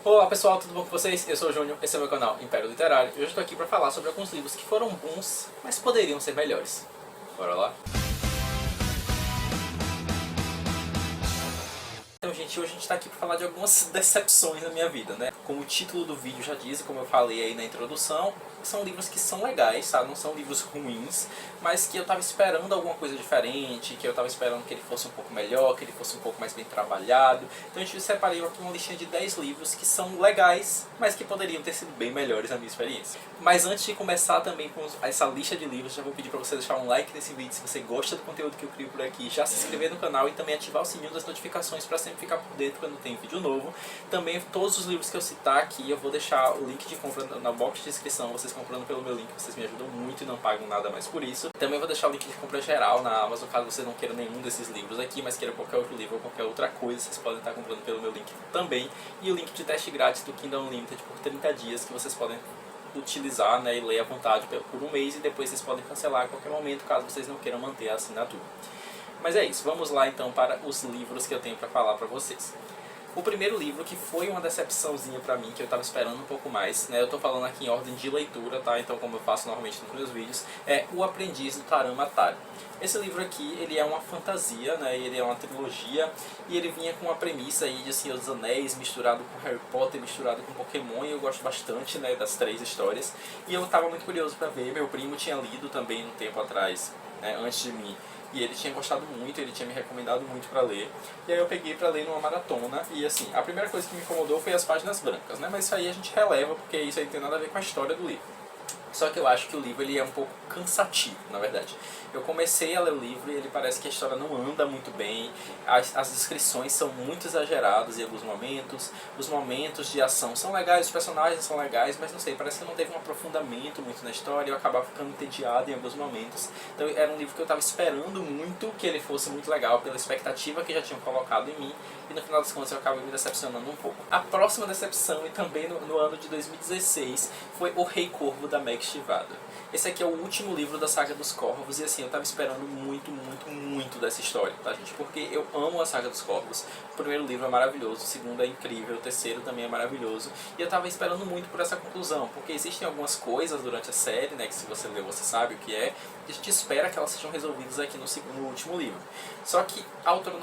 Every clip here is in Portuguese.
Olá pessoal, tudo bom com vocês? Eu sou o Júnior, esse é o meu canal Império Literário e hoje estou aqui para falar sobre alguns livros que foram bons, mas poderiam ser melhores. Bora lá? Então gente, hoje a gente está aqui para falar de algumas decepções na minha vida, né? Como o título do vídeo já diz e como eu falei aí na introdução, são livros que são legais, sabe? Não são livros ruins, mas que eu estava esperando alguma coisa diferente, que eu estava esperando que ele fosse um pouco melhor, que ele fosse um pouco mais bem trabalhado. Então a gente separei aqui uma listinha de 10 livros que são legais, mas que poderiam ter sido bem melhores na minha experiência. Mas antes de começar também com essa lista de livros, já vou pedir para você deixar um like nesse vídeo se você gosta do conteúdo que eu crio por aqui, já se inscrever no canal e também ativar o sininho das notificações para sempre ficar por dentro quando tem vídeo novo. Também todos os livros que eu citar aqui, eu vou deixar o link de compra na box de descrição. Vocês comprando pelo meu link, vocês me ajudam muito e não pagam nada mais por isso. Também vou deixar o link de compra geral na Amazon, caso você não queira nenhum desses livros aqui, mas queira qualquer outro livro ou qualquer outra coisa, vocês podem estar comprando pelo meu link também. E o link de teste grátis do Kindle Unlimited por 30 dias, que vocês podem utilizar, né, e ler à vontade por um mês, e depois vocês podem cancelar a qualquer momento, caso vocês não queiram manter a assinatura. Mas é isso, vamos lá então para os livros que eu tenho para falar para vocês. O primeiro livro, que foi uma decepçãozinha pra mim, que eu tava esperando um pouco mais, né? Eu tô falando aqui em ordem de leitura, tá? Então, como eu faço normalmente nos meus vídeos, é O Aprendiz do Taram Matari. Esse livro aqui, ele é uma fantasia, né? Ele é uma trilogia, e ele vinha com uma premissa aí de Senhor dos Anéis, misturado com Harry Potter, misturado com Pokémon, e eu gosto bastante, né, das três histórias. E eu tava muito curioso pra ver, meu primo tinha lido também um tempo atrás, né, antes de mim. E ele tinha gostado muito, ele tinha me recomendado muito pra ler. E aí eu peguei pra ler numa maratona. E assim, a primeira coisa que me incomodou foi as páginas brancas, né? Mas isso aí a gente releva, porque isso aí não tem nada a ver com a história do livro. Só que eu acho que o livro ele é um pouco cansativo, na verdade. Eu comecei a ler o livro e ele parece que a história não anda muito bem. As descrições são muito exageradas em alguns momentos. Os momentos de ação são legais, os personagens são legais, mas não sei, parece que não teve um aprofundamento muito na história. Eu acabava ficando entediado em alguns momentos. Então era um livro que eu estava esperando muito que ele fosse muito legal, pela expectativa que já tinham colocado em mim. E no final das contas eu acabei me decepcionando um pouco. A próxima decepção, e também no ano de 2016, foi O Rei Corvo, da Meg Stivado. Esse aqui é o último livro da Saga dos Corvos e assim, eu tava esperando muito dessa história, tá gente? Porque eu amo a Saga dos Corvos. O primeiro livro é maravilhoso, o segundo é incrível, o terceiro também é maravilhoso. E eu tava esperando muito por essa conclusão, porque existem algumas coisas durante a série, né, que se você ler você sabe o que é, e a gente espera que elas sejam resolvidas aqui no último livro. Só que a autora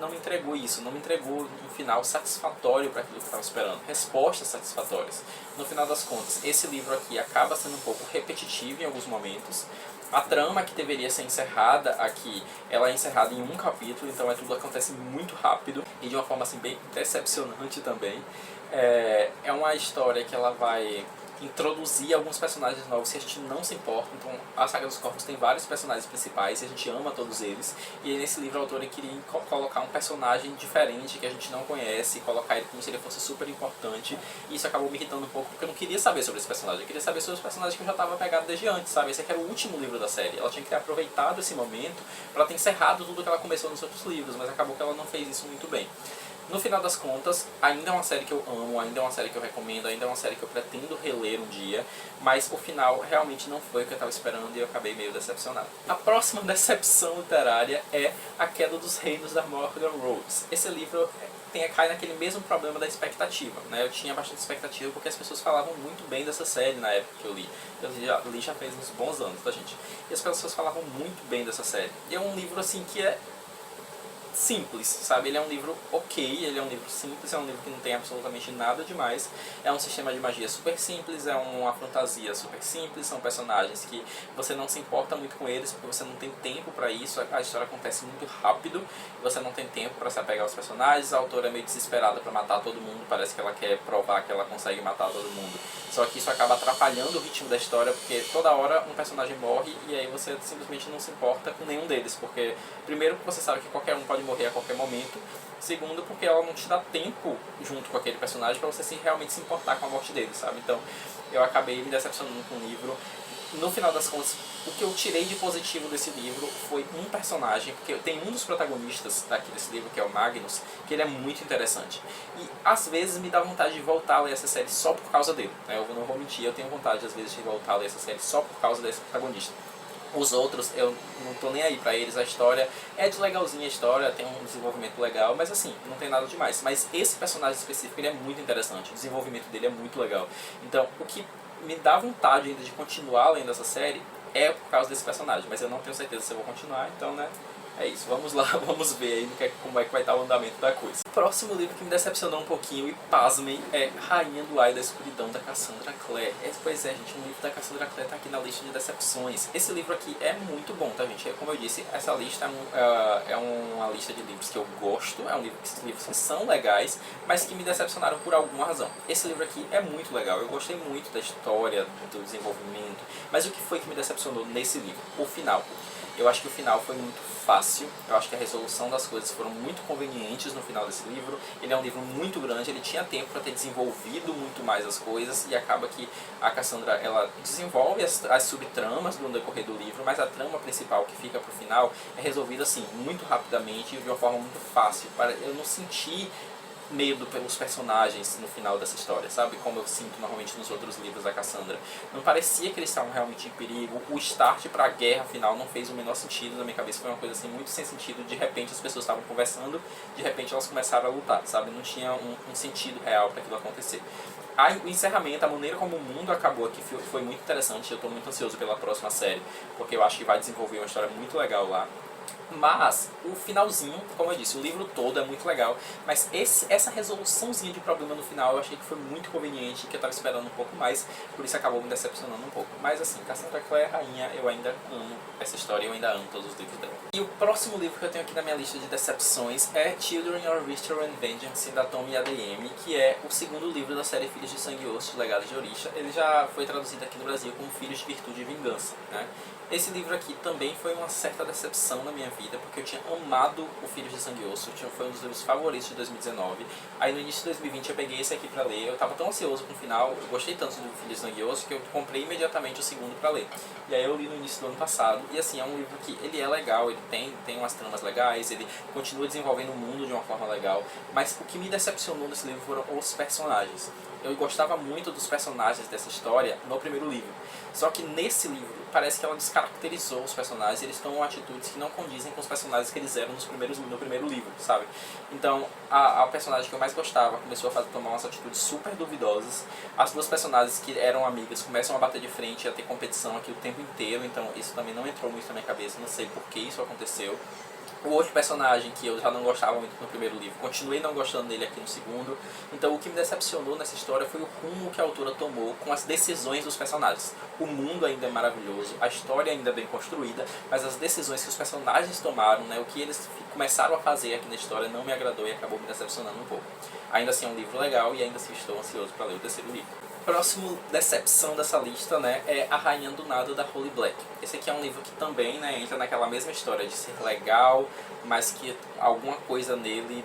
não me entregou isso, não me entregou um final satisfatório para aquilo que eu estava esperando, respostas satisfatórias. No final das contas, esse livro aqui acaba sendo um pouco repetitivo em alguns momentos. A trama que deveria ser encerrada aqui, ela é encerrada em um capítulo, então tudo acontece muito rápido e de uma forma assim bem decepcionante também. É uma história que ela vai introduzir alguns personagens novos que a gente não se importa. Então a Saga dos Corvos tem vários personagens principais e a gente ama todos eles, e nesse livro a autora queria colocar um personagem diferente que a gente não conhece, colocar ele como se ele fosse super importante, e isso acabou me irritando um pouco porque eu não queria saber sobre esse personagem, eu queria saber sobre os personagens que eu já estava pegado desde antes, sabe? Esse aqui era o último livro da série, ela tinha que ter aproveitado esse momento para ter encerrado tudo que ela começou nos outros livros, mas acabou que ela não fez isso muito bem. No final das contas, ainda é uma série que eu amo, ainda é uma série que eu recomendo, ainda é uma série que eu pretendo reler um dia, mas o final realmente não foi o que eu estava esperando e eu acabei meio decepcionado. A próxima decepção literária é A Queda dos Reinos, da Morgan Rhodes. Esse livro cai naquele mesmo problema da expectativa, né? Eu tinha bastante expectativa porque as pessoas falavam muito bem dessa série na época que eu li. Eu li já fez uns bons anos, tá gente? E as pessoas falavam muito bem dessa série. E é um livro assim que é simples, sabe? Ele é um livro ok, ele é um livro simples, é um livro que não tem absolutamente nada demais. É um sistema de magia super simples, é uma fantasia super simples, são personagens que você não se importa muito com eles, porque você não tem tempo pra isso, a história acontece muito rápido, você não tem tempo pra se apegar aos personagens, a autora é meio desesperada pra matar todo mundo, parece que ela quer provar que ela consegue matar todo mundo. Só que isso acaba atrapalhando o ritmo da história, porque toda hora um personagem morre e aí você simplesmente não se importa com nenhum deles, porque primeiro você sabe que qualquer um pode morrer a qualquer momento, segundo porque ela não te dá tempo junto com aquele personagem para você realmente se importar com a morte dele, sabe? Então eu acabei me decepcionando com o livro. No final das contas, o que eu tirei de positivo desse livro foi um personagem, porque tem um dos protagonistas daqui desse livro, que é o Magnus, que ele é muito interessante. E às vezes me dá vontade de voltar a ler essa série só por causa dele, né? Eu não vou mentir, eu tenho vontade às vezes de voltar a ler essa série só por causa desse protagonista. Os outros, eu não tô nem aí pra eles, a história é de legalzinha, a história tem um desenvolvimento legal, mas assim, não tem nada demais. Mas esse personagem específico, ele é muito interessante, o desenvolvimento dele é muito legal. Então, o que me dá vontade ainda de continuar além dessa série é por causa desse personagem, mas eu não tenho certeza se eu vou continuar, então, né, é isso. Vamos lá, vamos ver aí como é que vai estar o andamento da coisa. O próximo livro que me decepcionou um pouquinho, e pasmem, é Rainha do Ar e da Escuridão, da Cassandra Clare. Pois é, gente, um livro da Cassandra Clare tá aqui na lista de decepções. Esse livro aqui é muito bom, tá, gente? Como eu disse, essa lista é uma lista de livros que eu gosto, livros que são legais, mas que me decepcionaram por alguma razão. Esse livro aqui é muito legal, eu gostei muito da história, do desenvolvimento, mas o que foi que me decepcionou nesse livro? O final. Eu acho que o final foi muito fácil, eu acho que a resolução das coisas foram muito convenientes no final desse livro. Ele é um livro muito grande, ele tinha tempo para ter desenvolvido muito mais as coisas, e acaba que a Cassandra, ela desenvolve as subtramas no decorrer do livro, mas a trama principal que fica pro final é resolvida assim, muito rapidamente e de uma forma muito fácil. Eu não senti medo pelos personagens no final dessa história, sabe? Como eu sinto normalmente nos outros livros da Cassandra. Não parecia que eles estavam realmente em perigo. O start pra guerra final não fez o menor sentido na minha cabeça. Foi uma coisa assim muito sem sentido. De repente as pessoas estavam conversando, de repente elas começaram a lutar, sabe? Não tinha um sentido real para aquilo acontecer. O encerramento, a maneira como o mundo acabou aqui foi muito interessante. Eu estou muito ansioso pela próxima série, porque eu acho que vai desenvolver uma história muito legal lá. Mas o finalzinho, como eu disse, o livro todo é muito legal, mas essa resoluçãozinha de problema no final eu achei que foi muito conveniente, que eu estava esperando um pouco mais, por isso acabou me decepcionando um pouco. Mas assim, Cassandra Clare, Rainha, eu ainda amo essa história, eu ainda amo todos os livros dela. E o próximo livro que eu tenho aqui na minha lista de decepções é Children of Richter and Vengeance, da Tomi Adeyemi, que é o segundo livro da série Filhos de Sangue e Osso, Legado de Orisha. Ele já foi traduzido aqui no Brasil como Filhos de Virtude e Vingança, né? Esse livro aqui também foi uma certa decepção na minha vida, porque eu tinha amado o Filhos de Sangue e Osso, foi um dos livros favoritos de 2019. Aí no início de 2020 eu peguei esse aqui pra ler, eu tava tão ansioso com o final, eu gostei tanto do Filhos de Sangue e Osso que eu comprei imediatamente o segundo pra ler. E aí eu li no início do ano passado, e assim, é um livro que ele é legal, ele tem umas tramas legais, ele continua desenvolvendo o mundo de uma forma legal, mas o que me decepcionou nesse livro foram os personagens. Eu gostava muito dos personagens dessa história no primeiro livro, só que nesse livro parece que ela descaracterizou os personagens, eles tomam atitudes que não condizem com os personagens que eles eram no primeiro livro, sabe? Então, a personagem que eu mais gostava começou a tomar umas atitudes super duvidosas. As duas personagens que eram amigas começam a bater de frente e a ter competição aqui o tempo inteiro, então isso também não entrou muito na minha cabeça, não sei por que isso aconteceu. O outro personagem que eu já não gostava muito no primeiro livro, continuei não gostando dele aqui no segundo. Então o que me decepcionou nessa história foi o rumo que a autora tomou com as decisões dos personagens. O mundo ainda é maravilhoso, a história ainda é bem construída, mas as decisões que os personagens tomaram, né, o que eles começaram a fazer aqui na história não me agradou e acabou me decepcionando um pouco. Ainda assim é um livro legal e ainda assim estou ansioso para ler o terceiro livro. Próximo decepção dessa lista, né, é A Rainha do Nada, da Holly Black. Esse aqui é um livro que também, né, entra naquela mesma história de ser legal, mas que alguma coisa nele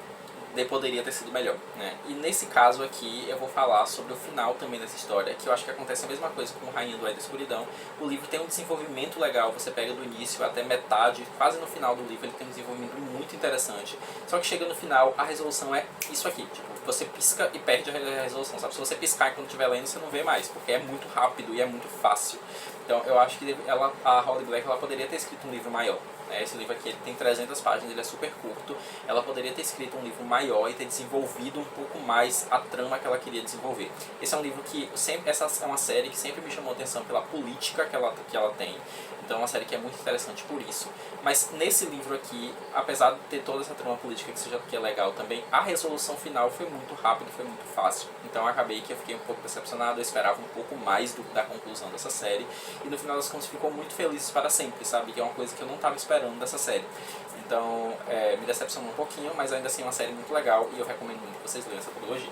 poderia ter sido melhor, né? E nesse caso aqui eu vou falar sobre o final também dessa história, que eu acho que acontece a mesma coisa com Rainha do Ar e da Escuridão. O livro tem um desenvolvimento legal, você pega do início até metade, quase no final do livro ele tem um desenvolvimento muito interessante, só que chega no final, a resolução é isso aqui, tipo, você pisca e perde a resolução, sabe? Se você piscar enquanto estiver lendo, você não vê mais, porque é muito rápido e é muito fácil. Então eu acho que a Holly Black ela poderia ter escrito um livro maior. Esse livro aqui ele tem 300 páginas, ele é super curto. Ela poderia ter escrito um livro maior e ter desenvolvido um pouco mais a trama que ela queria desenvolver. Esse é um livro que essa é uma série que sempre me chamou a atenção pela política que ela tem. Então é uma série que é muito interessante por isso. Mas nesse livro aqui, apesar de ter toda essa trama política que é legal também, a resolução final foi muito rápida, foi muito fácil. Então eu acabei que eu fiquei um pouco decepcionado, eu esperava um pouco mais da conclusão dessa série. E no final das contas ficou muito feliz para sempre, sabe? Que é uma coisa que eu não estava esperando dessa série. Então me decepcionou um pouquinho, mas ainda assim é uma série muito legal e eu recomendo muito que vocês leiam essa trilogia.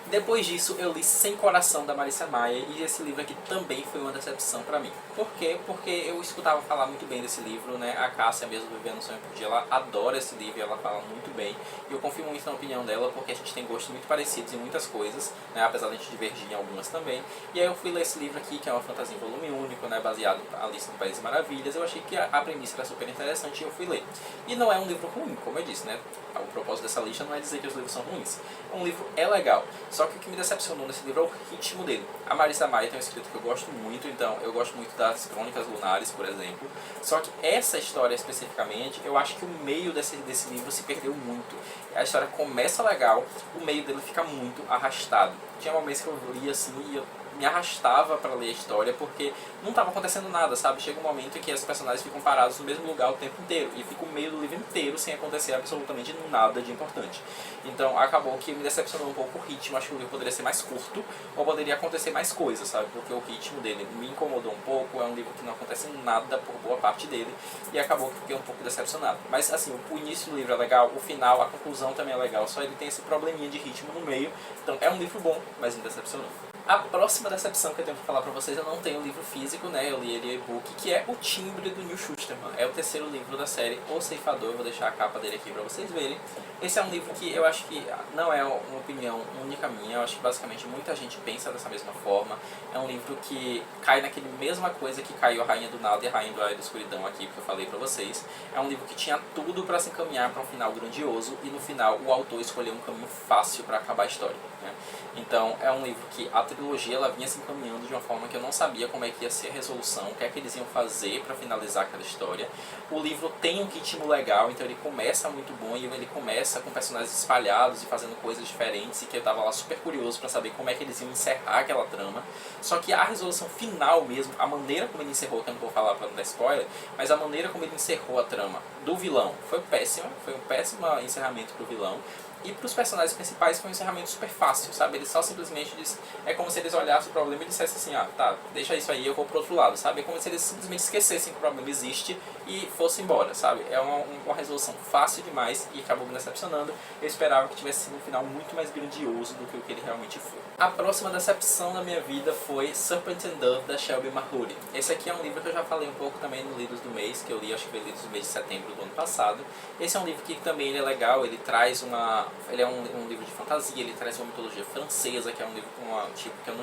Depois disso, eu li Sem Coração, da Marissa Maia, e esse livro aqui também foi uma decepção pra mim. Por quê? Porque eu escutava falar muito bem desse livro, né? A Cássia, mesmo Vivendo no Sonho por Dia, ela adora esse livro e ela fala muito bem. E eu confio muito na opinião dela, porque a gente tem gostos muito parecidos em muitas coisas, né? Apesar de a gente divergir em algumas também. E aí eu fui ler esse livro aqui, que é uma fantasia em volume único, né? Baseado na Alice no País das Maravilhas. Eu achei que a premissa era super interessante e eu fui ler. E não é um livro ruim, como eu disse, né? O propósito dessa lista não é dizer que os livros são ruins. Um livro é legal, Só que o que me decepcionou nesse livro é o ritmo dele. A Marissa Maia tem um escrito que eu gosto muito, então eu gosto muito das Crônicas Lunares, por exemplo. Só que essa história especificamente, eu acho que o meio desse livro se perdeu muito. A história começa legal, o meio dele fica muito arrastado. Tinha momentos que eu lia assim e eu me arrastava para ler a história porque não estava acontecendo nada, sabe? Chega um momento em que os personagens ficam parados no mesmo lugar o tempo inteiro e fica o meio do livro inteiro sem acontecer absolutamente nada de importante. Então acabou que me decepcionou um pouco o ritmo. Acho que o livro poderia ser mais curto ou poderia acontecer mais coisas, sabe? Porque o ritmo dele me incomodou um pouco. É um livro que não acontece nada por boa parte dele e acabou que fiquei um pouco decepcionado. Mas assim, o início do livro é legal, o final, a conclusão também é legal, só ele tem esse probleminha de ritmo no meio. Então é um livro bom, mas me decepcionou. A próxima decepção que eu tenho que falar pra vocês, eu não tenho o livro físico, né? Eu li ele e-book, que é O Timbre do Neil Shusterman. É o terceiro livro da série O Ceifador, eu vou deixar a capa dele aqui pra vocês verem. Esse é um livro que eu acho que não é uma opinião única minha, eu acho que basicamente muita gente pensa dessa mesma forma. É um livro que cai naquele mesma coisa que caiu a Rainha do Nada e a Rainha do Ar e da Escuridão aqui, que eu falei pra vocês. É um livro que tinha tudo pra se encaminhar pra um final grandioso e no final o autor escolheu um caminho fácil pra acabar a história, né? Então é um livro que a trilogia ela vinha se encaminhando de uma forma que eu não sabia como é que ia ser a resolução, o que é que eles iam fazer para finalizar aquela história. O livro tem um ritmo legal, então ele começa muito bom e ele começa com personagens espalhados e fazendo coisas diferentes e que eu tava lá super curioso para saber como é que eles iam encerrar aquela trama. Só que a resolução final mesmo, a maneira como ele encerrou, que eu não vou falar para não dar spoiler, mas a maneira como ele encerrou a trama do vilão foi péssima, foi um péssimo encerramento pro vilão. E para os personagens principais foi um encerramento super fácil, sabe? Eles só simplesmente é como se eles olhassem o problema e dissessem assim, ah, tá, deixa isso aí, eu vou pro outro lado, sabe? É como se eles simplesmente esquecessem que o problema existe e fossem embora, sabe? É uma resolução fácil demais e acabou me decepcionando. Eu esperava que tivesse sido um final muito mais grandioso do que o que ele realmente foi. A próxima decepção da minha vida foi Serpent and Dove, da Shelby Mahooly. Esse aqui é um livro que eu já falei um pouco também no Livros do Mês, que eu li, acho que foi Livros do Mês de setembro do ano passado. Esse é um livro que também ele é legal, ele traz ele é um livro de fantasia, ele traz uma mitologia francesa, que é um livro com um tipo que eu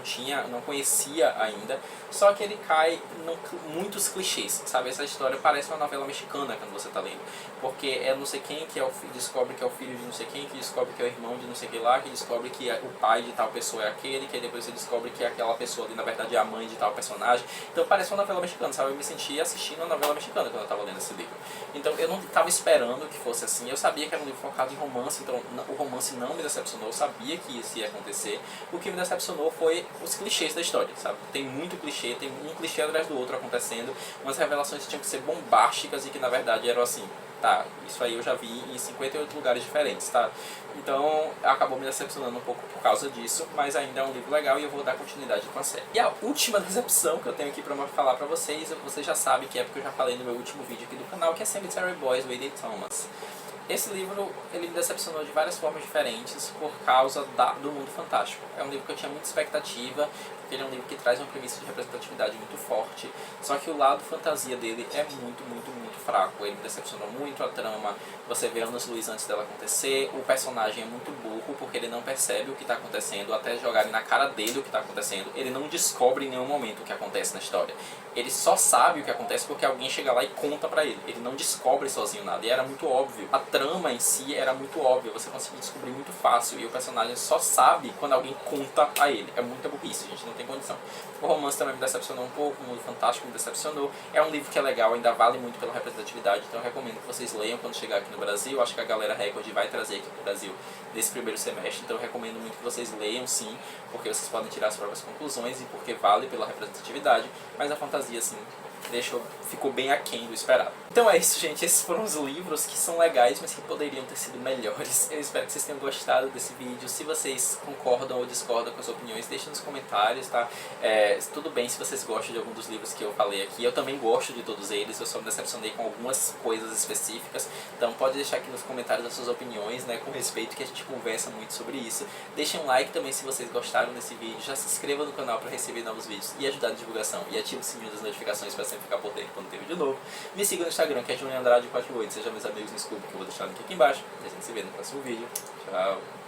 não conhecia ainda, só que ele cai em muitos clichês, sabe? Essa história parece uma novela mexicana quando você está lendo, porque é não sei quem que é descobre que é o filho de não sei quem, que descobre que é o irmão de não sei quem lá, que descobre que o pai de tal pessoa é aquele, que aí depois você descobre que aquela pessoa ali na verdade é a mãe de tal personagem. Então parece uma novela mexicana, sabe? Eu me sentia assistindo uma novela mexicana quando eu estava lendo esse livro. Então eu não estava esperando que fosse assim, eu sabia que era um livro focado em romance, então o romance não me decepcionou, eu sabia que isso ia acontecer. O que me decepcionou foi os clichês da história, sabe? Tem muito clichê, tem um clichê atrás do outro acontecendo, umas revelações que tinham que ser bombásticas e que na verdade eram assim, tá, isso aí eu já vi em 58 lugares diferentes, tá? Então acabou me decepcionando um pouco por causa disso, mas ainda é um livro legal e eu vou dar continuidade com a série. E a última decepção que eu tenho aqui pra falar pra vocês, vocês já sabem que é porque eu já falei no meu último vídeo aqui do canal, que é Cemetery Boys, Wade Thomas. Esse livro, ele me decepcionou de várias formas diferentes por causa do mundo fantástico. É um livro que eu tinha muita expectativa, porque ele é um livro que traz uma premissa de representatividade muito forte, só que o lado fantasia dele é muito, muito, muito fraco. Ele me decepcionou muito, a trama, você vê anos luz antes dela acontecer, o personagem é muito burro, porque ele não percebe o que está acontecendo, até jogarem na cara dele o que está acontecendo, ele não descobre em nenhum momento o que acontece na história. Ele só sabe o que acontece porque alguém chega lá e conta pra ele. Ele não descobre sozinho nada, e era muito óbvio. A trama em si era muito óbvia, você conseguia descobrir muito fácil, e o personagem só sabe quando alguém conta a ele. É muita burrice, a gente não tem condição. O romance também me decepcionou um pouco, o mundo fantástico me decepcionou. É um livro que é legal, ainda vale muito pela representatividade, então eu recomendo que vocês leiam quando chegar aqui no Brasil. Acho que a Galera Record vai trazer aqui pro Brasil nesse primeiro semestre, então eu recomendo muito que vocês leiam sim, porque vocês podem tirar as próprias conclusões e porque vale pela representatividade, mas a fantasia assim ficou bem aquém do esperado. Então é isso, gente. Esses foram os livros que são legais, mas que poderiam ter sido melhores. Eu espero que vocês tenham gostado desse vídeo. Se vocês concordam ou discordam com as opiniões, deixem nos comentários, tá? Tudo bem se vocês gostam de algum dos livros que eu falei aqui. Eu também gosto de todos eles, eu só me decepcionei com algumas coisas específicas. Então pode deixar aqui nos comentários as suas opiniões, né? Com respeito, que a gente conversa muito sobre isso. Deixem um like também se vocês gostaram desse vídeo. Já se inscreva no canal para receber novos vídeos e ajudar na divulgação. E ative o sininho das notificações para sempre ficar por dentro quando tem vídeo novo. Me siga no Instagram, que é JulianAndrade48. Sejam meus amigos no Scooby, que eu vou deixar o link aqui embaixo. E a gente se vê no próximo vídeo. Tchau!